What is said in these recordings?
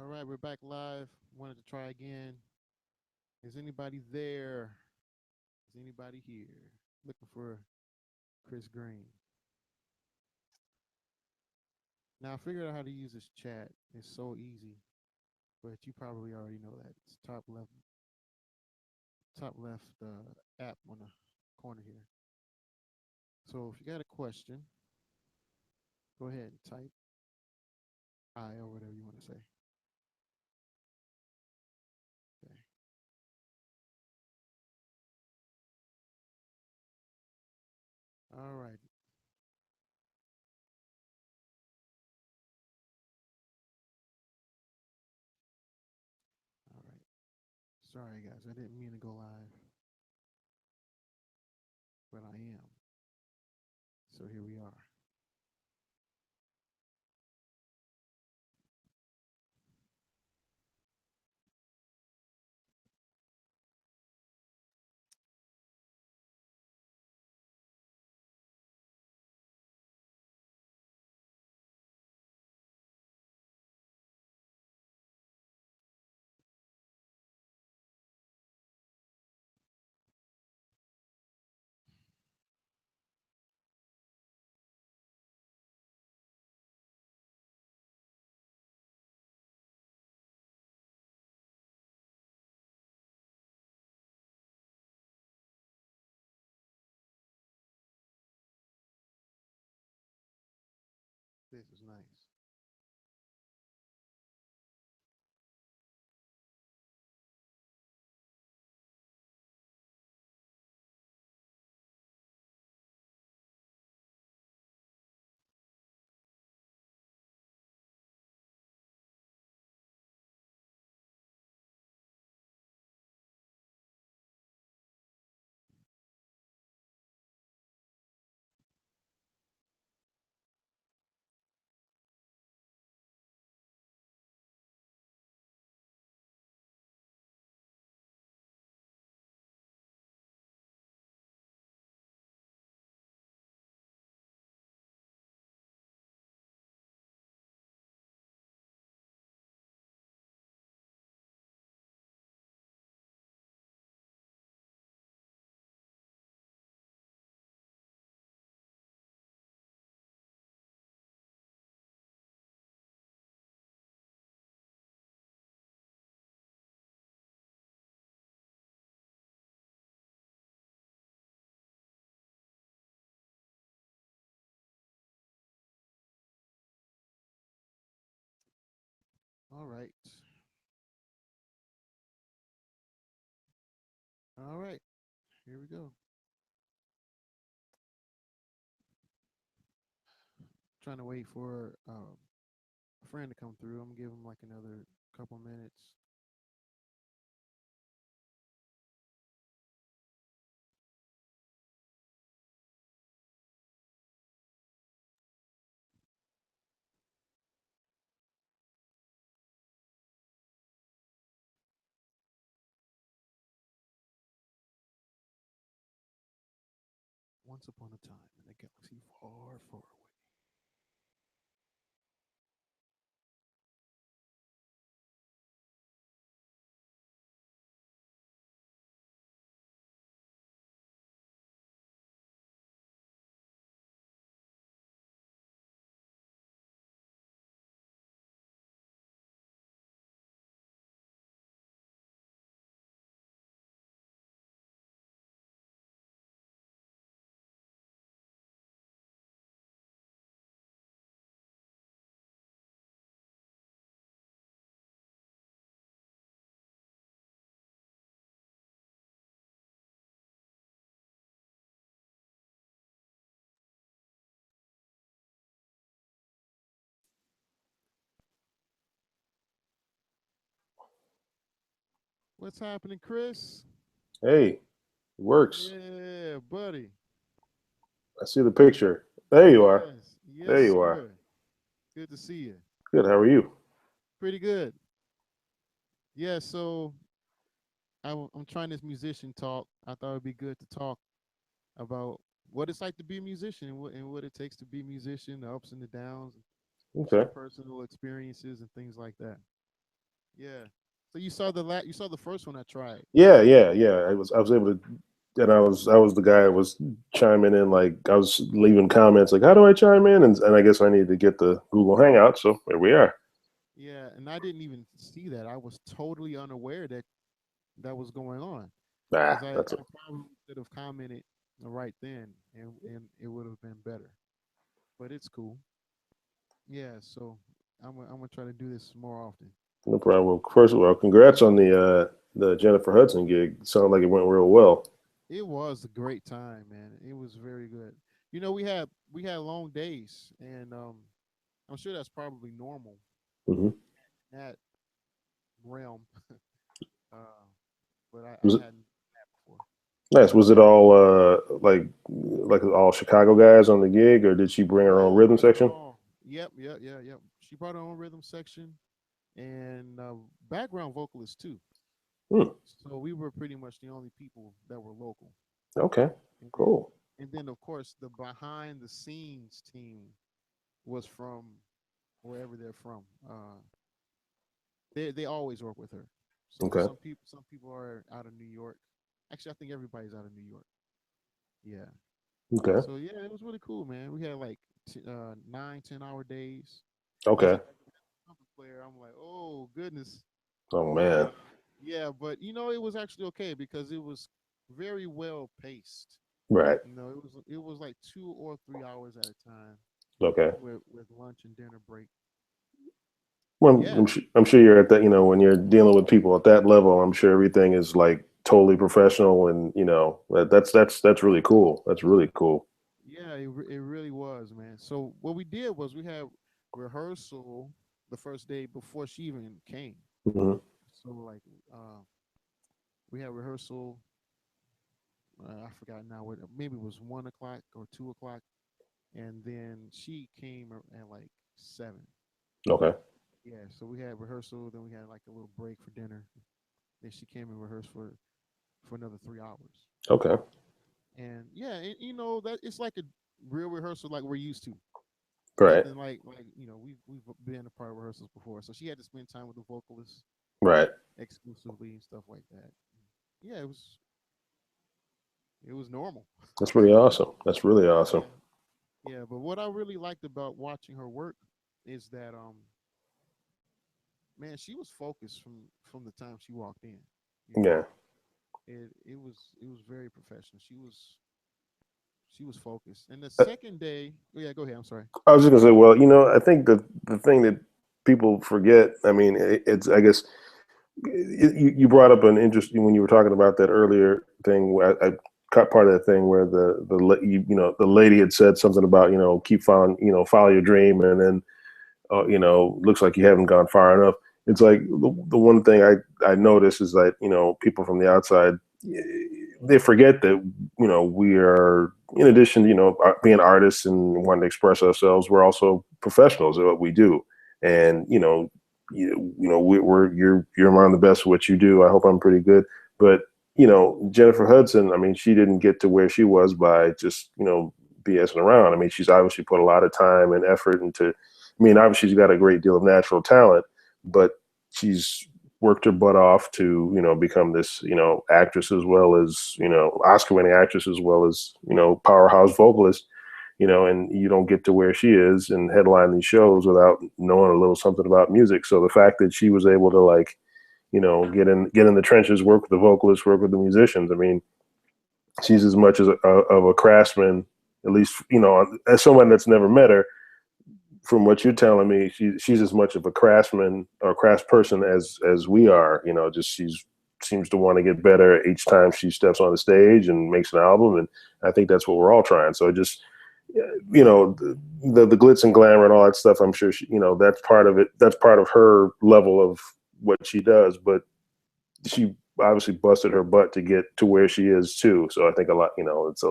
All right, we're back live. Wanted to try again. Is anybody there? Is anybody here? Looking for Chris Green. Now I figured out how to use this chat. It's so easy, but you probably already know that. It's top left app on the corner here. So if you got a question, go ahead and type I or whatever you want to say. Okay. All right. All right. Sorry guys, I didn't mean to go live, but I am. So here we are. This is nice. All right. All right. Here we go. Trying to wait for a friend to come through. I'm gonna give him like another couple minutes. Once upon a time in a galaxy far, far away. What's happening, Chris? Hey, it works. Yeah, buddy. I see the picture. There you are. Yes, yes, There you are. sir. Good to see you. Good. How are you? Pretty good. Yeah, so I'm trying this musician talk. I thought it'd be good to talk about what it's like to be a musician and what it takes to be a musician, the ups and the downs, Okay. share personal experiences and things like that. Yeah. So you saw the first one I tried. Yeah. I was able to, and I was the guy that was chiming in, like I was leaving comments like, how do I chime in? And I guess I need to get the Google Hangout. So here we are. Yeah, and I didn't even see that. I was totally unaware that that was going on Nah, because I that's it. probably should have commented right then, and it would have been better. But it's cool. Yeah, so I'm gonna try to do this more often. No problem. Well, first of all, congrats on the Jennifer Hudson gig. Sounded like it went real well. It was a great time, man. It was very good. We had long days, and I'm sure that's probably normal Hmm. in that realm. Uh, but I Was it hadn't done that before. nice? Was it all like all Chicago guys on the gig, or did she bring her own No, rhythm not at section? all. Yep. She brought her own rhythm section and background vocalist too. Hmm. So we were pretty much the only people that were local. Okay, And then, cool. of course the behind the scenes team was from wherever they're from. They always work with her. So Okay, some people are out of New York. Actually, I think everybody's out of New York. Yeah. okay, So yeah, it was really cool, man. We had like 9, 10 hour days. As okay. a trumpet player, I'm like, oh goodness. Oh man, Yeah, but it was actually okay because it was very well paced. right. It was like 2 or 3 hours at a time Okay. with lunch and dinner break. Well, Yeah, I'm sure you're at that. When you're dealing with people at that level, I'm sure everything is like totally professional, and that's really cool. That's really cool. yeah, it really was, man. So what we did was we had rehearsal the first day before she even came. Hmm. So like we had rehearsal. I forgot now what maybe it was 1 o'clock or 2 o'clock, and then she came at like 7. Okay. Yeah, so we had rehearsal, then we had like a little break for dinner. Then she came and rehearsed for another 3 hours. Okay. And yeah, that it's like a real rehearsal like we're used to. Right. Nothing like we've been a part of rehearsals before. So she had to spend time with the vocalist Right. exclusively and stuff like that. Yeah, it was normal. That's pretty awesome. That's really awesome. Yeah, yeah. But what I really liked about watching her work is that man, she was focused from the time she walked in. You know, Yeah. it was very professional. She was focused. And the second day, oh yeah, go ahead. I'm sorry. I was just gonna say, well, I think the thing that people forget, I mean, it's I guess you brought up an interesting when you were talking about that earlier thing. Where I caught part of that thing where the lady had said something about keep following follow your dream, and then looks like you haven't gone far enough. It's like the one thing I notice is that people from the outside, they forget that we are, in addition to being artists and wanting to express ourselves, we're also professionals at what we do. And we're you're among the best at what you do. I hope I'm pretty good. But Jennifer Hudson, I mean, she didn't get to where she was by just BSing around. I mean, she's obviously put a lot of time and effort into. I mean, obviously she's got a great deal of natural talent, but she's worked her butt off to become this actress, as well as Oscar winning actress, as well as powerhouse vocalist. And you don't get to where she is and headline these shows without knowing a little something about music. So the fact that she was able to, like, get in the trenches, work with the vocalists, work with the musicians. I mean, she's as much as of a craftsman, at least as someone that's never met her. From what you're telling me, she's as much of a craftsman or craftsperson as we are. Just she's seems to want to get better each time she steps on the stage and makes an album, and I think that's what we're all trying. So just the glitz and glamour and all that stuff. I'm sure that's part of it. That's part of her level of what she does, but she obviously busted her butt to get to where she is too. So I think a lot,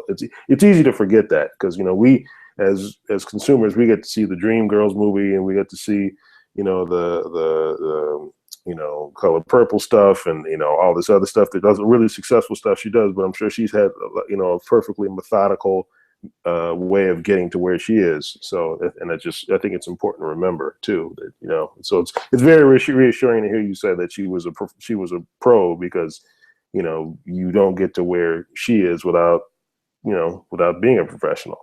it's easy to forget that because we as consumers we get to see the Dream Girls movie and we get to see the Color Purple stuff and all this other stuff that does really successful stuff she does. But I'm sure she's had a perfectly methodical way of getting to where she is. So, and I think it's important to remember too that so it's very reassuring to hear you say that she was a pro, because you don't get to where she is without without being a professional.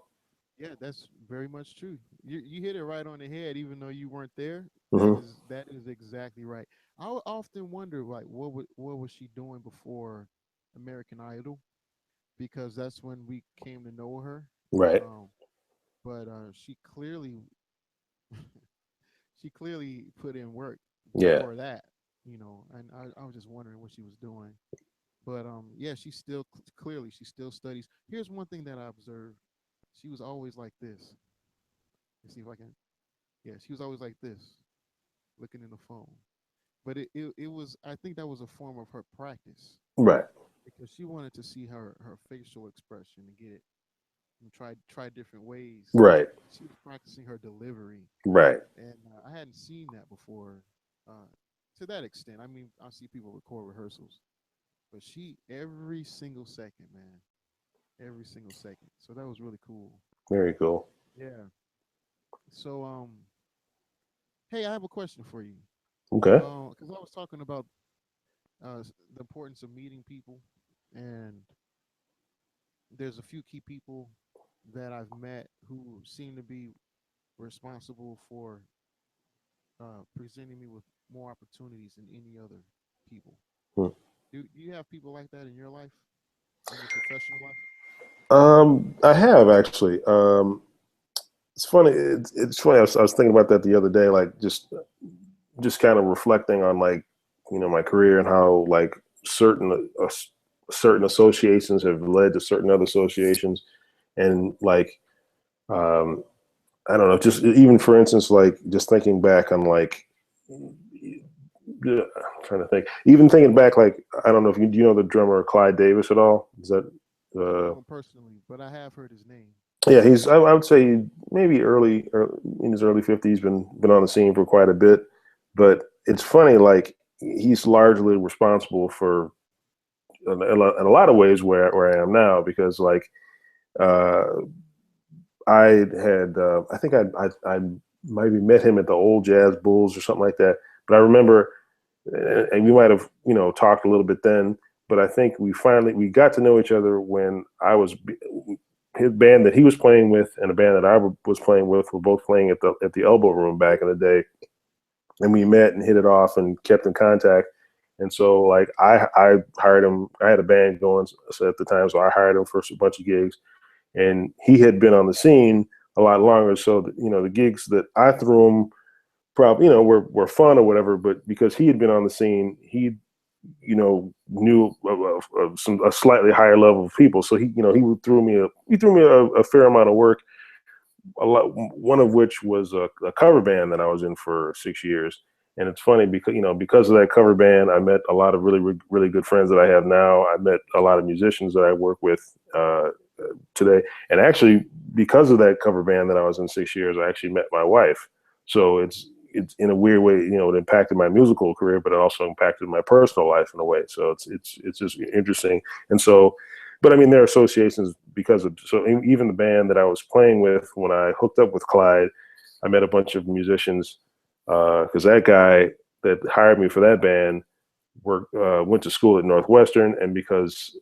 Yeah, that's very much true. You hit it right on the head, even though you weren't there. Hmm. That is exactly right. Often wonder like what was she doing before American Idol, because that's when we came to know her. Right. Um, but she clearly put in work Yeah. before that, and I was just wondering what she was doing. But yeah, she still clearly she still studies. Here's one thing that I observed: she was always like this. Let's see if I can. Yeah, she was always like this, looking in the phone. But it was, I think that was a form of her practice, Right. because she wanted to see her facial expression and get it and try different ways. Right. She was practicing her delivery, Right. and I hadn't seen that before to that extent. I mean, I see people record rehearsals, but she every single second, man, every single second. So that was really cool. Very cool. Yeah. So hey, I have a question for you. Okay. Because I was talking about the importance of meeting people, and there's a few key people that I've met who seem to be responsible for presenting me with more opportunities than any other people. Hmm. Do you have people like that in your life, in your professional life? I have actually. It's funny. It's funny. I was thinking about that the other day, like just kind of reflecting on like my career and how like certain associations have led to certain other associations, and like um, I don't know, just even for instance, like just thinking back on like I'm trying to think, even thinking back, like I don't know if do you know the drummer Clyde Davis at all? Is that I don't know uh, him personally, but I have heard his name. yeah, I would say maybe early in his early 50s, been on the scene for quite a bit. But it's funny, like he's largely responsible for in a lot of ways where I am now, because like uh, I had I think I maybe met him at the old Jazz Bulls or something like that. But I remember, and we might have talked a little bit then. But I think we got to know each other when I was his band that he was playing with and a band that I was playing with were both playing at the Elbow Room back in the day, and we met and hit it off and kept in contact. And so like I hired him. I had a band going at the time, so I hired him for a bunch of gigs, and he had been on the scene a lot longer. So that, the gigs that I threw him probably were fun or whatever, but because he had been on the scene, he knew a slightly higher level of people. So he threw me a fair amount of work, a lot, one of which was a cover band that I was in for 6 years. And it's funny because because of that cover band, I met a lot of really good friends that I have now. I met a lot of musicians that I work with today, and actually because of that cover band that I was in 6 years, I actually met my wife. So it's in a weird way, it impacted my musical career, but it also impacted my personal life in a way. So it's just interesting. And so, but I mean, there are associations because of, so even the band that I was playing with when I hooked up with Clyde, I met a bunch of musicians because that guy that hired me for that band went to school at Northwestern, and because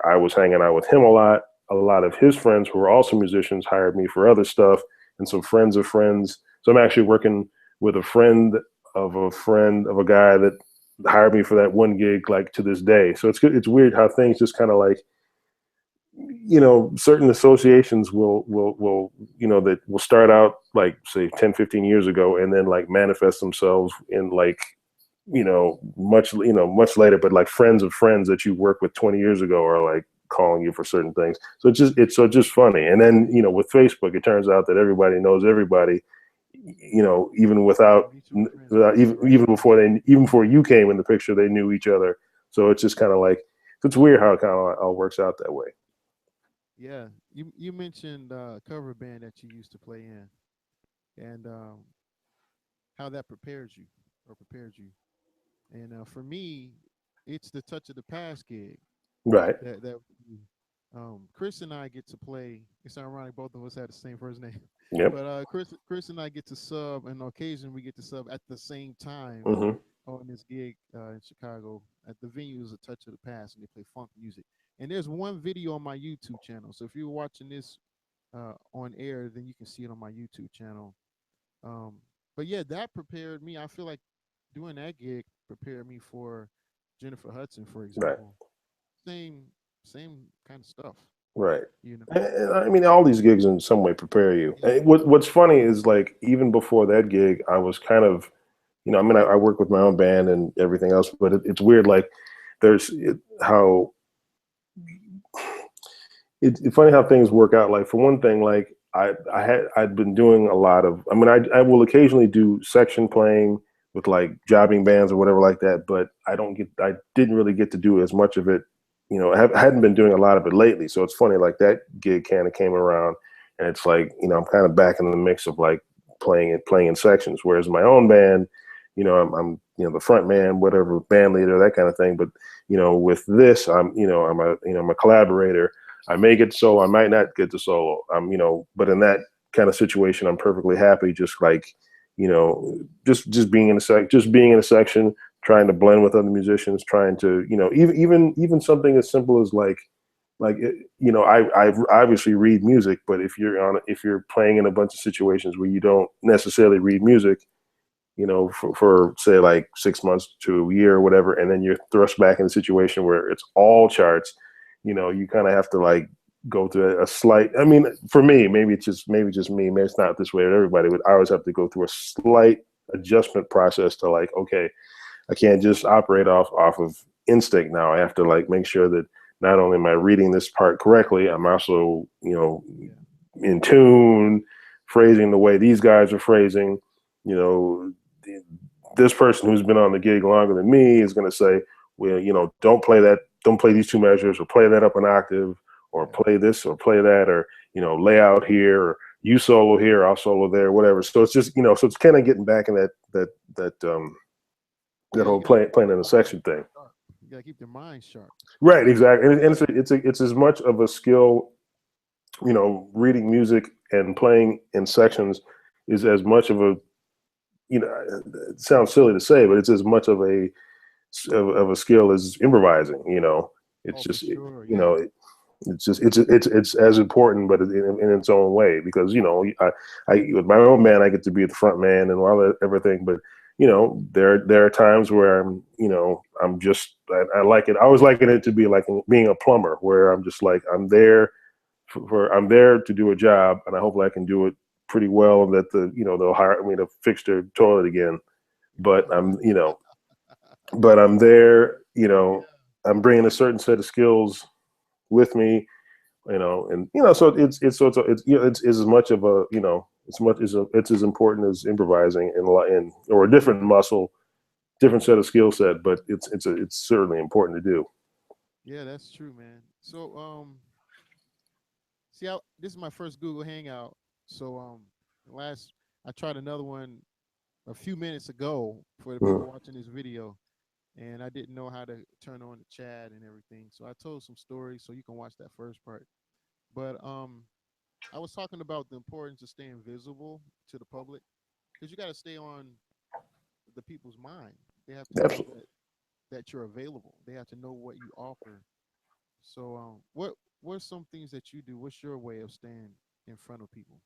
I was hanging out with him a lot of his friends who were also musicians hired me for other stuff, and some friends of friends. So I'm actually working with a friend of a guy that hired me for that one gig, like to this day. So it's weird how things just kind of like certain associations will that will start out like say 10, 15 years ago, and then like manifest themselves in like much later, but like friends of friends that you worked with 20 years ago are like calling you for certain things. So it's just funny. And then with Facebook, it turns out that everybody knows everybody, even Yeah, mutual friends without everywhere. even before you came in the picture, they knew each other. So it's just kind of like, it's weird how it kind of all works out that way. Yeah, you mentioned cover band that you used to play in, and how that prepares you or prepared you. And for me, it's the Touch of the Past gig Right. that Chris and I get to play. It's ironic both of us had the same first name, Yep. but Chris and I get to sub, and on occasion we get to sub at the same time Hmm. on this gig in Chicago. At the venue is a touch of the past, and they play funk music. And there's one video on my YouTube channel. So if you're watching this on air, then you can see it on my YouTube channel. Um, but yeah, that prepared me. I feel like doing that gig prepared me for Jennifer Hudson, for Right. example. Same same kind of stuff, Right. you know. And I mean, all these gigs in some way prepare you. Yeah. And what's funny is like even before that gig, I was kind of, I mean, I work with my own band and everything else, but it's weird. Like how it's funny how things work out. Like for one thing, like I'd been doing a lot of. I mean, I will occasionally do section playing with like jobbing bands or whatever like that, but I didn't really get to do as much of it. I hadn't been doing a lot of it lately. So it's funny, like that gig kind of came around, and it's like I'm kind of back in the mix of like playing in sections. Whereas my own band, I'm the front man, whatever, band leader, that kind of thing. But with this, I'm a collaborator. I may get to solo, I might not get to solo. But in that kind of situation, I'm perfectly happy. Just like, just being in just being in a section, trying to blend with other musicians, trying to, even something as simple as I obviously read music, but if you're playing in a bunch of situations where you don't necessarily read music, for say like 6 months to a year or whatever, and then you're thrust back in a situation where it's all charts, you kind of have to like go through a slight. I mean, for me, maybe just me. Maybe it's not this way with everybody, but I always have to go through a slight adjustment process to like, okay, I can't just operate off of instinct now. I have to like make sure that not only am I reading this part correctly, I'm also Yeah. in tune, phrasing the way these guys are phrasing. You know, this person who's been on the gig longer than me is going to say, well, don't play these two measures, or play that up an octave, or Yeah. play this, or play that, or lay out here, or you solo here, I'll solo there, whatever. So it's just so it's kind of getting back in that Yeah. whole You gotta playing in a keep section thing. sharp. You gotta keep your mind sharp. Right, exactly, and it's as much of a skill, reading music and playing in sections is as much of a, it sounds silly to say, but it's as much of a skill as improvising. It's Oh, for just sure. Yeah. it's as important, but in its own way, because I with my own band I get to be the front man and all that everything, but there are times where I like it. I always liken it to be like being a plumber, where I'm just like I'm there to do a job, and I hope I can do it pretty well, and that they'll hire me to fix their toilet again. But I'm there. Yeah. I'm bringing a certain set of skills with me. And so it's as much of a it's as important as improvising or a different muscle, different set of skill set, but it's certainly important to do. Yeah, that's true, man. So, see, this is my first Google Hangout. So, last I tried another one a few minutes ago for the Mm. people watching this video, and I didn't know how to turn on the chat and everything. So I told some stories, so you can watch that first part. But I was talking about the importance of staying visible to the public because you got to stay on the people's mind. They have to know Absolutely. that you're available. They have to know what you offer. So, what's some things that you do? What's your way of staying in front of people?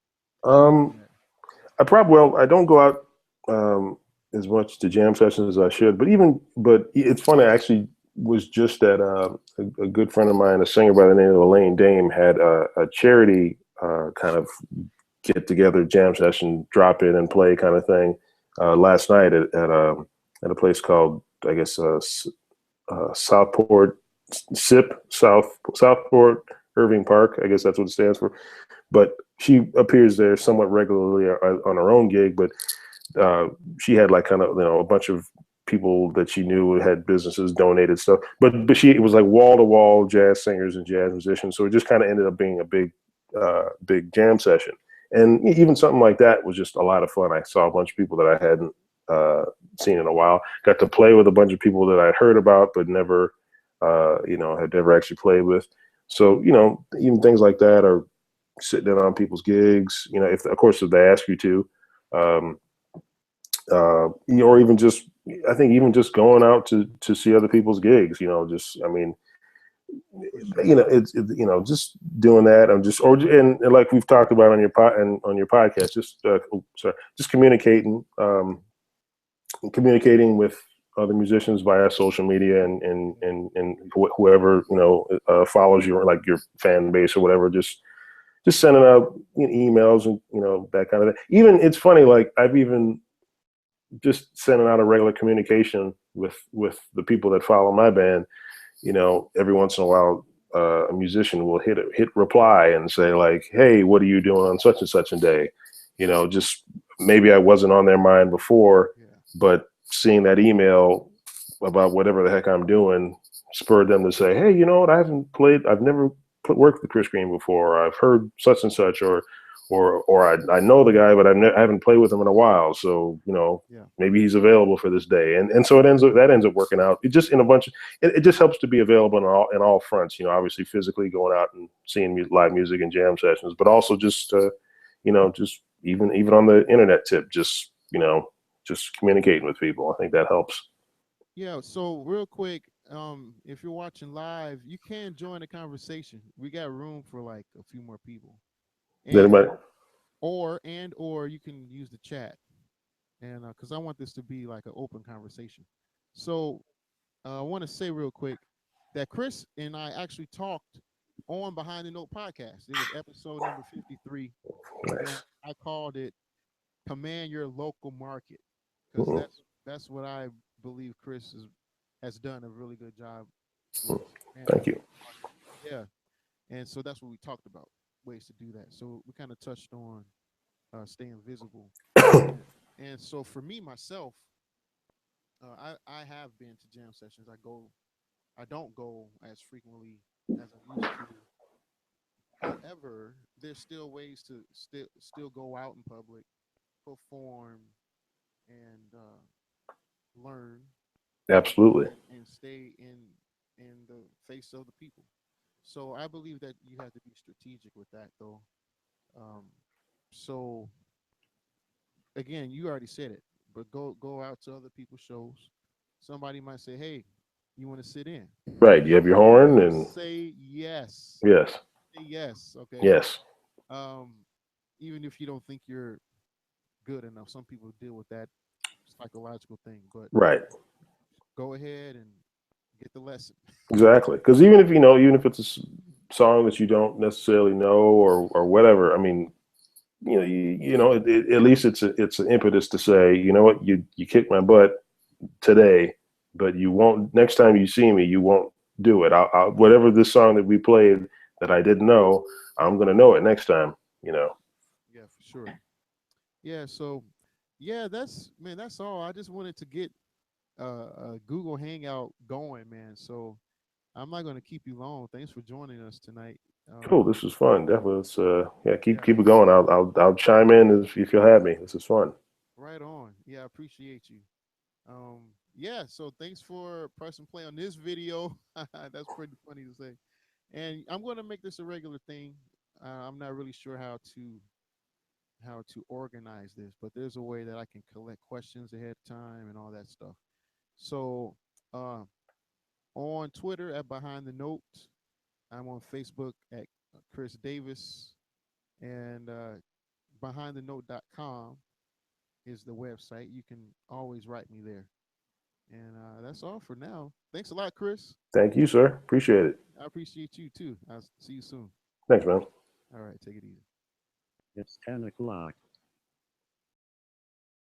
How do you do Um, that? I don't go out as much to jam sessions as I should, but it's funny. I actually was just at a good friend of mine, a singer by the name of Elaine Dame, had a charity kind of get together, jam session, drop in and play kind of thing last night at a place called, I guess, Southport Southport Irving Park. I guess that's what it stands for. But she appears there somewhat regularly on her own gig, but uh, she had like kind of a bunch of people that she knew had businesses donated stuff, but it was like wall to wall jazz singers and jazz musicians, so it just kind of ended up being a big jam session. And even something like that was just a lot of fun. I saw a bunch of people that I hadn't uh, seen in a while, got to play with a bunch of people that I'd heard about but never had never actually played with. So, even things like that, are sitting in on people's gigs, if of course if they ask you to, um, or even just, I think even just going out to see other people's gigs, just, I mean, For sure. just doing that. I'm just, and like we've talked about on your and on your podcast, just, sorry, just communicating with other musicians via social media, and whoever, follows you, like your fan base or whatever, just sending out, emails, and that kind of thing. Even it's funny, like I've even just sending out a regular communication with the people that follow my band. Every once in a while, a musician will hit reply and say like, "Hey, what are you doing on such and such a day?" Just maybe I wasn't on their mind before, Yeah. but seeing that email about whatever the heck I'm doing spurred them to say, "Hey, you know what? I've never worked with Chris Green before. Or I've heard such and such, or I know the guy, but I haven't played with him in a while. So Yeah. maybe he's available for this day." And so that ends up working out. It just in a bunch of, it just helps to be available in all fronts. Obviously physically going out and seeing live music and jam sessions, but also just just even on the internet tip, just communicating with people. I think that helps. Yeah. So real quick, if you're watching live, you can join the conversation. We got room for like a few more people, and Anybody? or you can use the chat, and because I want this to be like an open conversation. So I want to say real quick that Chris and I actually talked on Behind the Note podcast. It was episode number 53, and Nice. I called it "Command Your Local Market" because Mm, that's what I believe Chris has done a really good job with commanding thank his you. local market. Yeah, and so that's what we talked about, ways to do that. So we kind of touched on staying visible, and and so for me myself, I have been to jam sessions. I don't go as frequently as I used to. However, there's still ways to still go out in public, perform, and learn, Absolutely. and stay in the face of the people. So I believe that you have to be strategic with that, though. Um, so again, you already said it, but go out to other people's shows. Somebody might say, "Hey, you want to sit in?" Right. You have your horn, and Say yes. yes, Say yes. Okay. yes, Um, even if you don't think you're good enough, some people deal with that psychological thing. But right. go ahead and get the lesson. Exactly. Because even if it's a song that you don't necessarily know, or whatever, I mean, at least it's an impetus to say, you know what, you kicked my butt today, but you won't next time you see me, you won't do it. Whatever this song that we played that I didn't know, I'm gonna know it next time. You know. Yeah, for sure. Yeah. So, yeah, that's man. That's all. I just wanted to get a Google Hangout going, man. So I'm not going to keep you long. Thanks for joining us tonight. Cool. This is fun. Definitely. Let's yeah, keep Yeah. keep it going. I'll chime in if you'll have me. This is fun. Right on. Yeah, I appreciate you. Yeah, so thanks for pressing play on this video. That's pretty funny to say. And I'm going to make this a regular thing. I'm not really sure how to organize this, but there's a way that I can collect questions ahead of time and all that stuff. So, uh, on Twitter at Behind the Note, I'm on Facebook at Chris Davis, and behindthenote.com is the website. You can always write me there. And that's all for now. Thanks a lot, Chris. Thank you, sir. Appreciate it. I appreciate you too. I'll see you soon. Thanks, man. All right, take it easy. It's 10 o'clock.